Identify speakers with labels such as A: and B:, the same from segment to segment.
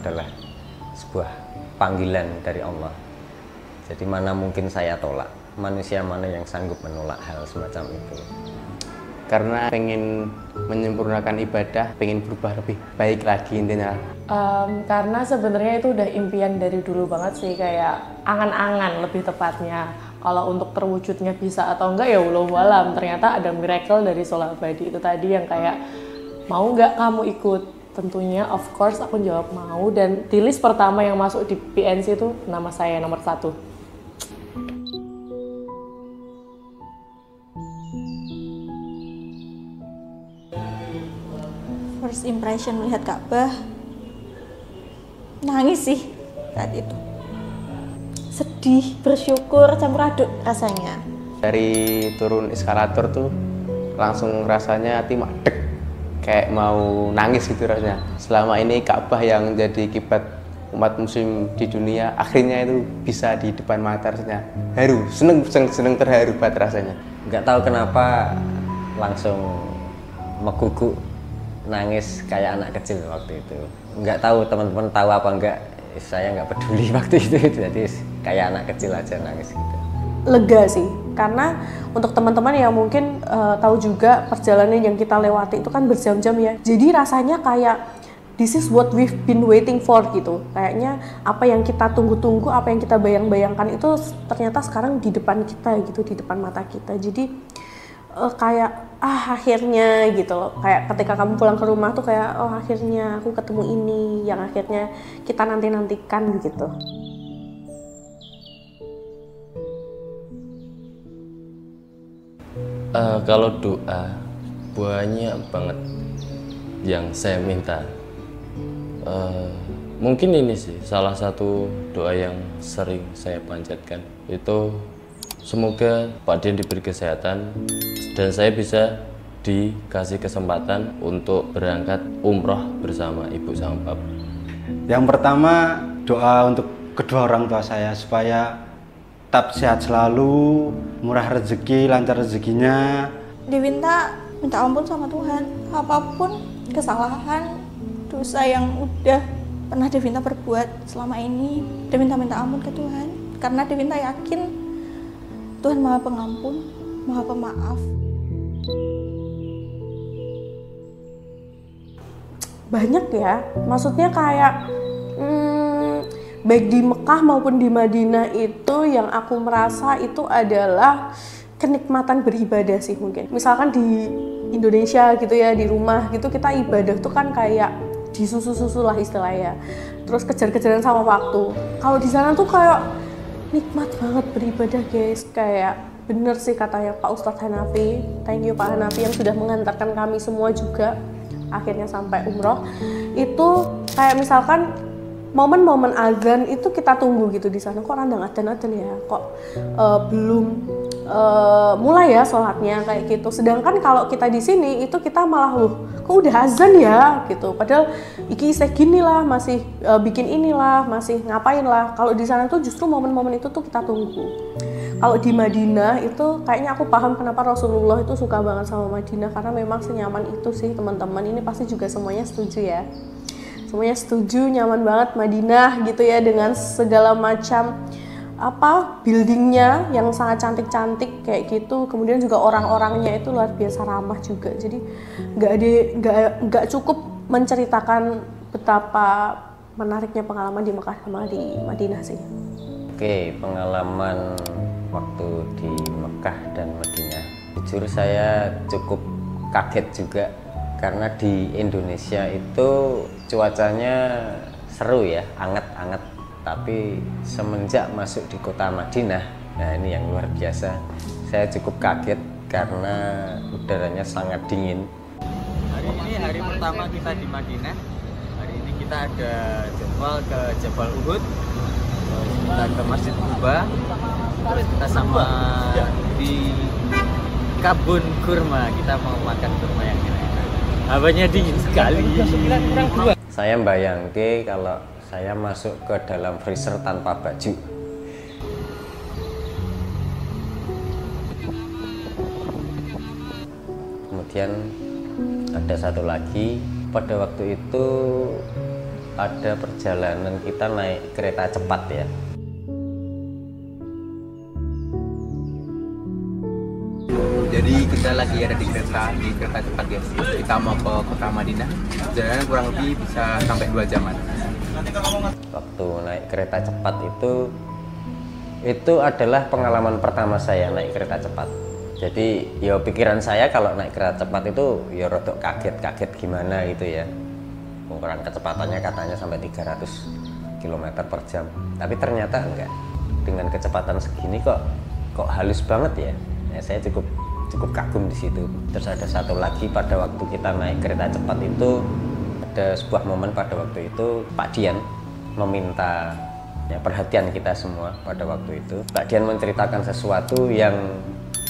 A: adalah sebuah panggilan dari Allah. Jadi mana mungkin saya tolak, manusia mana yang sanggup menolak hal semacam itu.
B: Karena pengen menyempurnakan ibadah, pengen berubah lebih baik lagi intinya.
C: Karena sebenarnya itu udah impian dari dulu banget sih, kayak angan-angan lebih tepatnya. Kalau untuk terwujudnya bisa atau enggak ya wallahu alam. Ternyata ada miracle dari Sholah Abadi itu tadi yang kayak, mau nggak kamu ikut? Tentunya of course aku jawab mau, dan di list pertama yang masuk di PNC itu nama saya nomor 1.
D: First impression melihat Ka'bah, nangis sih saat itu. Sedih, bersyukur, campur aduk rasanya.
B: Dari turun eskalator tuh langsung rasanya hati deg, kayak mau nangis gitu rasanya. Selama ini Ka'bah yang jadi kiblat umat muslim di dunia, akhirnya itu bisa di depan mata rasanya. Haru, seneng terharu banget rasanya.
A: Nggak tahu kenapa langsung meguguk, nangis kayak anak kecil waktu itu. Nggak tahu teman-teman tahu apa enggak, saya nggak peduli waktu itu. Jadi kayak anak kecil aja nangis gitu.
C: Lega sih, karena untuk teman-teman yang mungkin tahu juga perjalanan yang kita lewati itu kan berjam-jam ya. Jadi rasanya kayak this is what we've been waiting for gitu. Kayaknya apa yang kita tunggu-tunggu, apa yang kita bayang-bayangkan itu ternyata sekarang di depan kita gitu, di depan mata kita. Jadi kayak akhirnya gitu loh. Kayak ketika kamu pulang ke rumah tuh kayak akhirnya aku ketemu ini yang akhirnya kita nanti-nantikan gitu.
E: Kalau doa banyak banget yang saya minta. Mungkin ini sih salah satu doa yang sering saya panjatkan, itu semoga Pak Dian diberi kesehatan dan saya bisa dikasih kesempatan untuk berangkat umroh bersama ibu sama bapak.
F: Yang pertama, doa untuk kedua orang tua saya supaya tetap sehat selalu, murah rezeki, lancar rezekinya.
D: Diminta minta ampun sama Tuhan, apapun kesalahan, dosa yang udah pernah Devinta perbuat selama ini, Devinta minta ampun ke Tuhan. Karena Devinta yakin Tuhan Maha Pengampun, Maha Pemaaf.
C: Banyak ya, maksudnya kayak baik di Mekah maupun di Madinah itu yang aku merasa itu adalah kenikmatan beribadah sih mungkin. Misalkan di Indonesia gitu ya, di rumah gitu kita ibadah tuh kan kayak disusu-susu lah istilahnya. Terus kejar-kejaran sama waktu. Kalau di sana tuh kayak nikmat banget beribadah guys. Kayak bener sih katanya Pak Ustadz Hanafi. Thank you Pak Hanafi yang sudah mengantarkan kami semua juga akhirnya sampai umroh. Itu kayak misalkan momen-momen azan itu kita tunggu gitu di sana. Kok randang adzan ya? Kok belum mulai ya sholatnya kayak gitu. Sedangkan kalau kita di sini itu kita malah kok udah azan ya gitu. Padahal iki segini lah masih bikin inilah, masih ngapain lah. Kalau di sana tuh justru momen-momen itu tuh kita tunggu. Kalau di Madinah itu kayaknya aku paham kenapa Rasulullah itu suka banget sama Madinah, karena memang senyaman itu sih teman-teman. Ini pasti juga semuanya setuju ya. Semuanya setuju, nyaman banget Madinah gitu ya, dengan segala macam buildingnya yang sangat cantik-cantik kayak gitu. Kemudian juga orang-orangnya itu luar biasa ramah juga. Jadi nggak cukup menceritakan betapa menariknya pengalaman di Mekah sama di Madinah sih.
A: Oke, pengalaman waktu di Mekah dan Madinah, jujur saya cukup kaget juga. Karena di Indonesia itu cuacanya seru ya, anget-anget. Tapi semenjak masuk di kota Madinah, nah ini yang luar biasa. Saya cukup kaget karena udaranya sangat dingin.
G: Hari ini hari pertama kita di Madinah. Hari ini kita ada jadwal ke Jabal Uhud, kita ke Masjid Quba, kita sama di Kabun Kurma. Kita mau makan kurma yang enak. Hawanya dingin sekali.
A: Saya bayangke kalau saya masuk ke dalam freezer tanpa baju. Kemudian ada satu lagi, pada waktu itu ada perjalanan kita naik kereta cepat ya.
G: Jadi kita lagi ada di kereta cepat guys. Kita mau ke kota Madinah. Perjalanan kurang lebih bisa sampai 2 jaman.
A: Waktu naik kereta cepat itu adalah pengalaman pertama saya naik kereta cepat. Jadi ya pikiran saya kalau naik kereta cepat itu ya rodok kaget gimana gitu ya. Ukuran kecepatannya katanya sampai 300 km per jam. Tapi ternyata enggak. Dengan kecepatan segini kok halus banget ya. Ya saya cukup kagum di situ. Terus ada satu lagi pada waktu kita naik kereta cepat itu ada sebuah momen pada waktu itu Pak Dian meminta ya, perhatian kita semua pada waktu itu. Pak Dian menceritakan sesuatu yang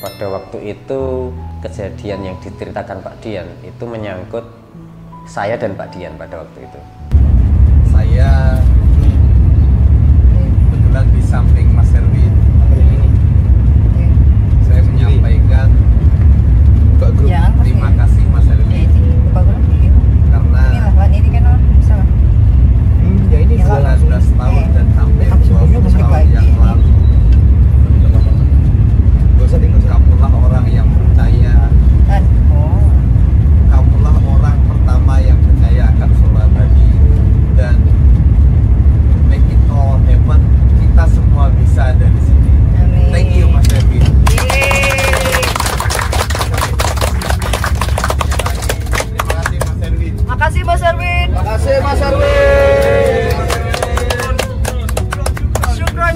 A: pada waktu itu kejadian yang diceritakan Pak Dian itu menyangkut saya dan Pak Dian pada waktu itu.
G: Saya kebetulan di samping Mas Erwin. Saya menyampaikan ke grup terima kasih Mas Erwin karena ya ini 19 tahun dan hampir 20 tahun yang lalu kamulah orang yang percaya, kamulah orang pertama yang percaya akan sholat tadi, dan make it all happen. Kita semua bisa ada di sini. Thank you Mas Erwin. Terima kasih Mas Erwin.
H: Makasih Mas Erwin.
G: Makasih Mas Erwin.
H: Syukran.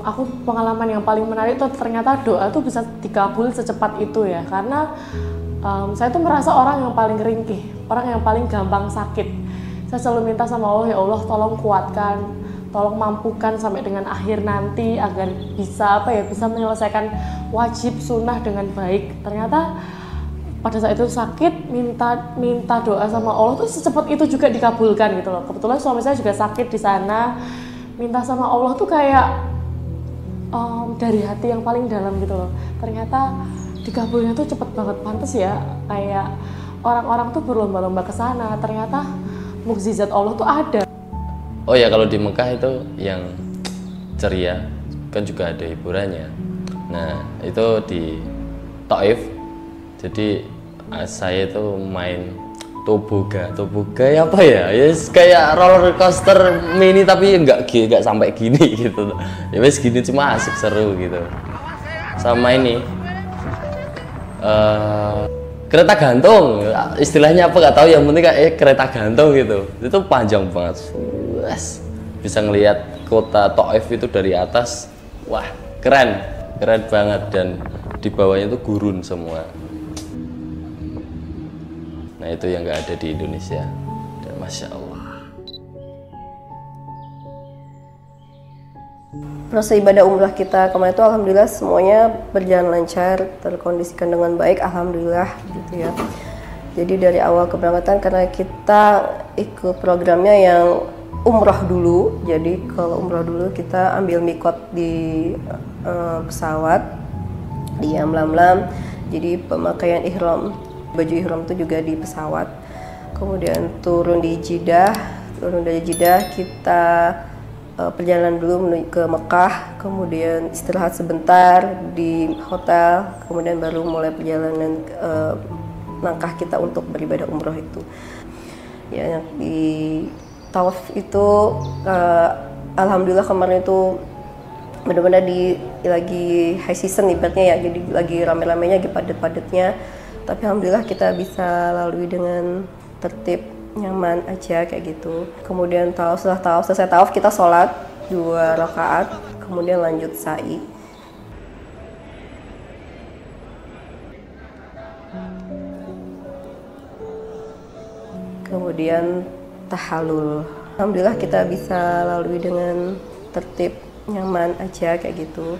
C: Aku pengalaman yang paling menarik itu ternyata doa tuh bisa dikabul secepat itu ya, karena saya tuh merasa orang yang paling ringkih, orang yang paling gampang sakit. Saya selalu minta sama Allah, ya Allah tolong kuatkan, tolong mampukan sampai dengan akhir nanti agar bisa bisa menyelesaikan wajib sunnah dengan baik. Ternyata pada saat itu sakit, minta doa sama Allah tuh secepat itu juga dikabulkan gitu loh. Kebetulan suami saya juga sakit di sana, minta sama Allah tuh kayak dari hati yang paling dalam gitu loh. Ternyata dikabulnya tuh cepet banget. Pantes ya kayak orang-orang tuh berlomba-lomba ke sana. Ternyata mukjizat Allah tuh ada.
E: Oh ya, kalau di Mekah itu yang ceria kan juga ada hiburannya. Nah itu di Taif, jadi saya itu main toboga ya apa ya? Yes, kayak roller coaster mini tapi nggak sampai gini gitu. Ya wes gini cuma asik seru gitu. Sama ini kereta gantung, istilahnya apa nggak tahu, yang penting kayak kereta gantung gitu. Itu panjang banget. Bisa ngelihat kota Taif itu dari atas. Wah, keren banget, dan di bawahnya itu gurun semua. Nah itu yang nggak ada di Indonesia, dan Masya Allah.
H: Proses ibadah umrah kita kemarin itu alhamdulillah semuanya berjalan lancar, terkondisikan dengan baik, alhamdulillah gitu ya. Jadi dari awal keberangkatan, karena kita ikut programnya yang umrah dulu, jadi kalau umrah dulu kita ambil mikot di pesawat di Yamlam, jadi pemakaian ihram, baju ihram itu juga di pesawat. Kemudian turun dari Jeddah kita perjalanan dulu menuju ke Mekah, kemudian istirahat sebentar di hotel, kemudian baru mulai perjalanan langkah kita untuk beribadah umroh itu. Ya, di Tauf itu alhamdulillah kemarin itu benar-benar lagi high season ibaratnya ya, jadi lagi rame-ramenya, lagi padat-padatnya. Tapi alhamdulillah kita bisa lalui dengan tertib, nyaman aja kayak gitu. Kemudian setelah selesai Tauf kita sholat 2 rakaat, kemudian lanjut sa'i. Kemudian tahallul. Alhamdulillah kita bisa lalui dengan tertib, nyaman aja kayak gitu.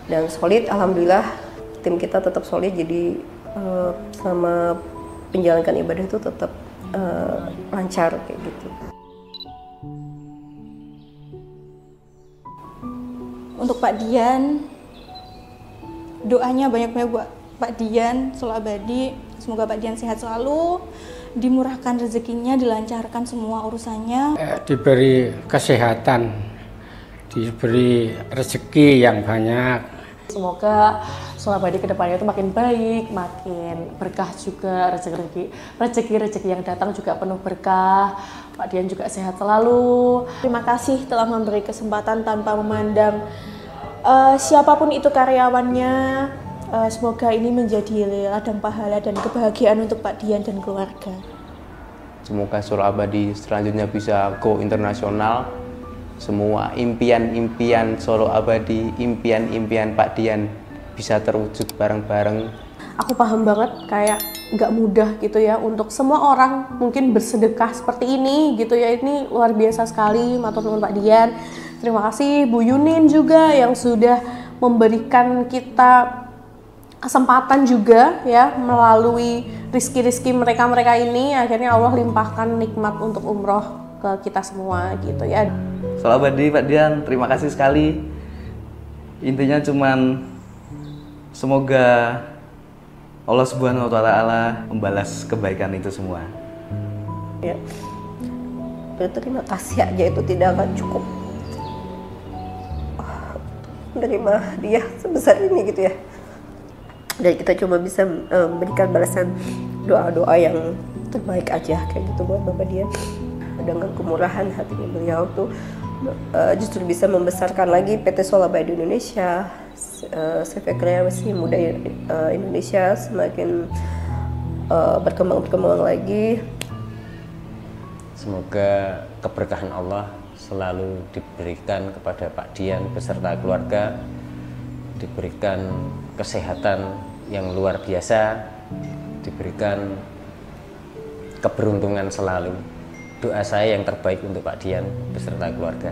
H: Dan solid, alhamdulillah tim kita tetap solid, jadi selama menjalankan ibadah itu tetap lancar kayak gitu.
D: Untuk Pak Dian, doanya banyak-banyak Pak Dian Solo Abadi. Semoga Pak Dian sehat selalu, dimurahkan rezekinya, dilancarkan semua urusannya.
I: Diberi kesehatan, diberi rezeki yang banyak.
J: Semoga Solo Abadi kedepannya itu makin baik, makin berkah juga, rezeki yang datang juga penuh berkah. Pak Dian juga sehat selalu.
C: Terima kasih telah memberi kesempatan tanpa memandang siapapun itu karyawannya. Semoga ini menjadi ladang pahala dan kebahagiaan untuk Pak Dian dan keluarga.
B: Semoga Solo Abadi selanjutnya bisa go internasional. Semua impian-impian Solo Abadi, impian-impian Pak Dian bisa terwujud bareng-bareng.
C: Aku paham banget kayak nggak mudah gitu ya untuk semua orang mungkin bersedekah seperti ini gitu ya. Ini luar biasa sekali, matur nuwun Pak Dian. Terima kasih Bu Yunin juga yang sudah memberikan kita kesempatan juga ya, melalui rizki-rizki mereka ini akhirnya Allah limpahkan nikmat untuk umroh ke kita semua gitu ya.
K: Solo Abadi Pak Dian, terima kasih sekali. Intinya cuman semoga Allah Subhanahu wa Ta'ala membalas kebaikan itu semua.
H: Ya, berterima kasih aja itu tidak akan cukup menerima dia sebesar ini gitu ya. Dan kita cuma bisa memberikan balasan doa-doa yang terbaik aja kayak gitu buat Bapak Dian. Dengan kemurahan hatinya beliau tuh justru bisa membesarkan lagi PT Solo Abadi Indonesia, CV Kreasi Muda Indonesia semakin berkembang lagi.
A: Semoga keberkahan Allah selalu diberikan kepada Pak Dian beserta keluarga, diberikan kesehatan yang luar biasa, diberikan keberuntungan selalu. Doa saya yang terbaik untuk Pak Dian beserta keluarga.